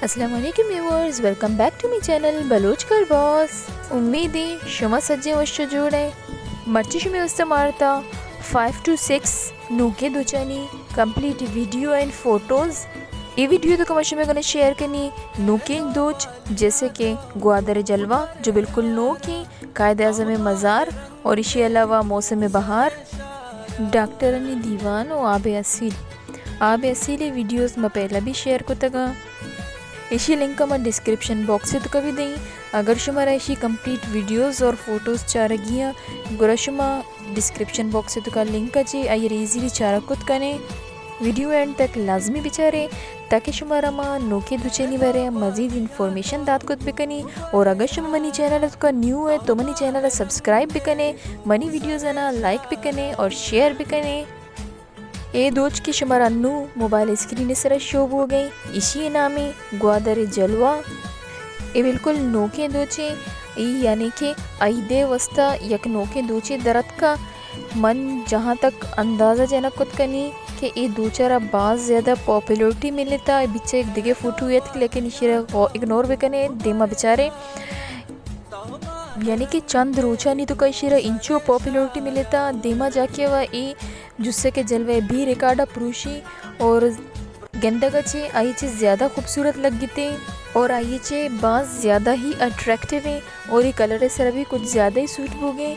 السلام علیکم viewers, welcome back to my channel Baloch کر باس. امید ہے شما سجے وش جوڑے مرچی شمی استمارتا 5 to 6 نوکے دوچانی کمپلیٹ ویڈیو اینڈ فوٹوز. یہ ویڈیو تو کمشی میں گنے شیئر کرنی نوکے دوچ جیسے کہ گوادر جلوہ جو بالکل نوکی، قائد اعظم مزار اور اسی علاوہ موسم بہار، ڈاکٹرانی دیوان و آب اصیل ویڈیوز میں پہلا بھی شیئر کو تگا. اسی لنک میں ڈسکرپشن باکس سے تو کبھی دیں. اگر شما ایسی کمپلیٹ ویڈیوز اور فوٹوز چاہ گیا گرا شما ڈسکرپشن باکس سے تو کا لنک اچھی آئیے ایزیلی چارہ کت کنے ویڈیو اینڈ تک لازمی بچارے تاکہ شما رما نوکے دوچینی برے مزید انفارمیشن داد کت بکنی. اور اگر شما منی چینل تو کا نیو ہے تو منی چینل سبسکرائب بکنے، منی ویڈیوز انا لائک بکنے اور شیئر بکنے. اے دوچ کی شمارا نو موبائل اسکرین سر شو ہو گئی اسی نامی گوادر جلوہ. اے بالکل نوکے دوچے یعنی کہ ایدے وسطہ یک نوکے دوچے درد کا من جہاں تک اندازہ جنک کت کنی کہ اے دوچارہ بعض زیادہ پاپولیرٹی ملتا ہے بچے ایک دیگے فوٹو ایت لیکن اشیرہ اگنور بکنے دیما بچارے یعنی کہ چند روچہ نہیں تو کئی شیرہ انچو پاپولیرٹی ملتا دیما جا کے وہ ای جس سے کہ جلوے بھی ریکارڈا پروشی اور گندگا چھے آئی چھے زیادہ خوبصورت لگ گیتے اور آئی چھے بعض زیادہ ہی اٹریکٹیو ہیں اور یہ کلر سر بھی کچھ زیادہ ہی سوٹ ہو گئے.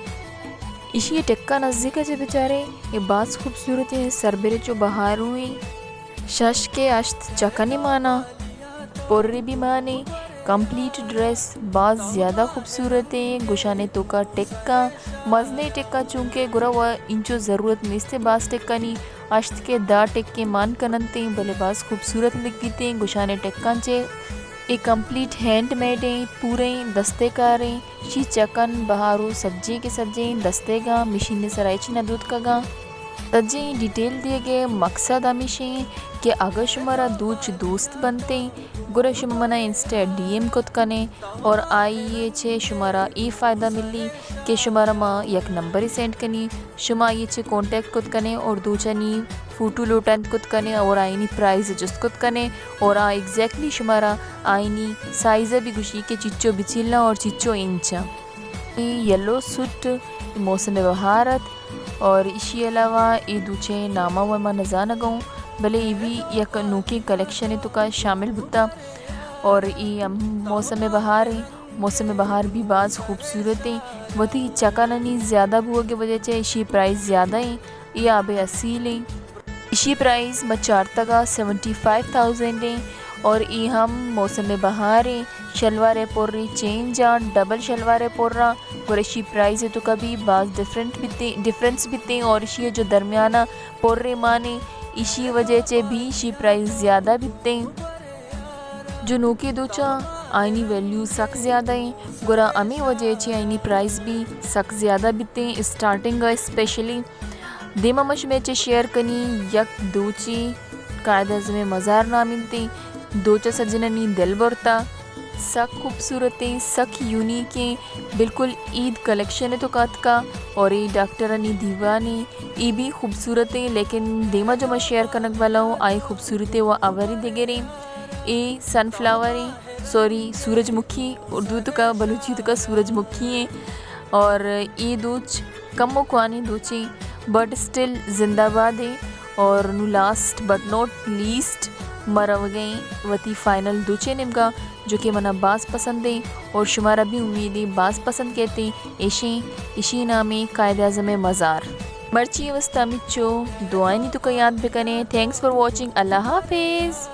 اسی یہ ٹکا نزدیک ہے بیچارے یہ بعض خوبصورت ہیں سربرے چو بہار ہوئے شش کے اشت چکنے مانا پورے بھی مانے کمپلیٹ ڈریس بعض زیادہ خوبصورت ہیں. گشانے تو کا ٹکا مزنے ٹکا چونکہ گرا ہوا انچو ضرورت نیستے بعض ٹکا نہیں اشت کے دا ٹکے مان کننتے ہیں بلے بعض خوبصورت لگ گیتے ہیں. گشانے ٹکان چے ایک کمپلیٹ ہینڈ میڈ ہیں پورے دستے کاریں شی چکن بہارو سجے کے سجے دستے گا مشین سرائی چی ندود کا گا سجے ڈیٹیل دیے گئے. مقصد ہمیشہ کہ اگر شمارا دوست بنتے گرا شما منا انسٹا ڈی ایم کت کنے اور آئیے چھے شمارا ای فائدہ ملی کہ شمارا ماں یک نمبر سینڈ کنی شما آئیے چھے کونٹیکٹ کت کنے اور دوچانی فوٹو لوٹن کت کنے اور آئینی پرائز جست کت کنے اور ایگزیکٹلی شمارا آئینی سائزہ بھی گوشی کہ چچو بچیلنا اور چچو انچا یلو سوٹ موسم بہارت اور اسی علاوہ ای دوچے نامہ وما نزانہ گاؤں بلے ای بھی یک نوکی کلیکشن تو کا شامل بتا اور ای موسم بہار ہے. موسم بہار بھی بعض خوبصورت ہیں وہ تھی چکاننی زیادہ بھو کے وجہ سے اسی پرائز زیادہ ہیں. یہ آب اصیل ہیں اسی پرائز مچارتا گا 75,000 ہیں اور ای ہم موسم بہار ہیں. شلوارے پور رہی چین جان ڈبل شلوارے پور رہا اور اسی پرائز ہے تو کبھی بعض ڈیفرنس بھی اور اسی جو درمیانہ پور رہے مانے اسی وجہ سے بھی اسی پرائز زیادہ بھتے ہیں. جو نوکے دوچا آئینی ویلیو سک زیادہ ہیں گرا امی وجہ سے آئینی پرائز بھی سک زیادہ بھتے ہیں. اسٹارٹنگ اسپیشلی دیما مش میں شیئر کنی یک دوچی قائد اعظم مزار نامنتے دوچا سجننی دل برتا سک خوبصورت ہیں سک یونیک ہیں بالکل عید کلیکشن ہے تو کات کا اور یہ ڈاکٹرانی دیوانی ای بھی خوبصورت ہیں لیکن دیما جو میں شیئر کرنک والا ہوں آئی خوبصورت ہے وہ آوری دیگریں اے سن فلاور ہیں سورج مکھی اردو تو کا بلوچی تو کا سورج مکھی ہیں اور ای دوچ کم مکوانی دوچیں بٹ سٹل زندہ باد ہیں. اور نو لاسٹ بٹ نوٹ لیسٹ مرو گئیں وتی فائنل دوچے نمگا جو کہ منا باز پسند ہیں اور شمارا بھی امیدیں باز پسند کہتے ہیں. اسی نامی قائد اعظم مزار مرچی وسطہ مچو دعائیں نہیں تو کا یاد بکنے. Thanks for watching. اللہ حافظ.